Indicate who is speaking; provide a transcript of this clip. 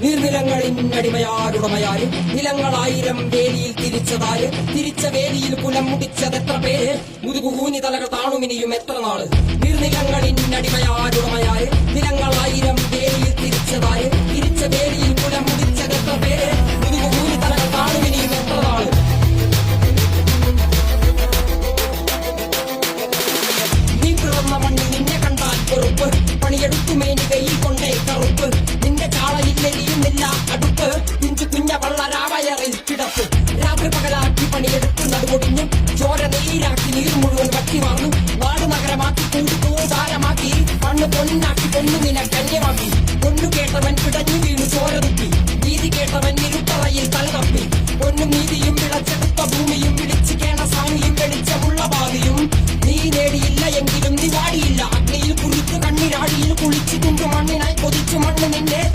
Speaker 1: നീർനിലങ്ങളിന്നടിമയാരുടമയാര് നിലങ്ങളായിരം വേലിയിൽ തിരിച്ചതാര് തിരിച്ച വേലിയിൽ കുലം മുടിച്ചതെത്ര പേര് മുതുകുകൂനി തലകൾ താണുമിനിയും എത്ര നാള് നീർനിലങ്ങളിന്നടിമയാരുടമയാര് നിലങ്ങളായിരം വേലിയിൽ തിരിച്ചതാര് തിരിച്ച വേലിയിൽ കുലം മുടിച്ചതെത്ര പേര് മുതുകുകൂനി തലകൾ താണുമിനിയും എത്ര നാള് നീ പിറന്ന മണ്ണിൽ നിന്നെ കണ്ടാൽ വെറുപ്പ് പണിയെടുത്തുമേനി കയ്യിൽ കൊണ്ടേ കറുപ്പ് നിന്റെ ചാളയില്ലെരിയുന്നില്ല അടുപ്പ് പിഞ്ചു കുഞ്ഞ വള്ളരാവയറിൽ കിടപ്പ് രാത്രി പകലാക്കി പണിയെടുത്ത് നടുകൊടിഞ്ഞു ചോര നീരാക്കി നീർ മുഴുവൻ വറ്റി വാങ്ങും നാട് നഗരമാക്കി കൂടാരമാക്കി മണ്ണ് പൊന്നാക്കി പൊന്നു നില കന്യമാക്കി പൊന്നു കേട്ടവൻ പിടഞ്ഞു വീണു ചോര തുപ്പി നീതി കേട്ടവൻ ഇരുട്ടറയിൽ തല തപ്പി പൊന്നും നീതിയും വിളച്ചെടുത്ത ഭൂമിയും വിളിച്ചു കേണ സാമിയും വെളിച്ചമുള്ള ഭാവിയും നീ നേടിയില്ല എങ്കിലും നീ വാടിയില്ല അഗ്നിയിൽ കുളിച്ചു കണ്ണിരാടിയിൽ കുളിച്ചു കുണ്ടു മണ്ണിനായി കൊതിച്ചു മണ്ണ് നിന്നെ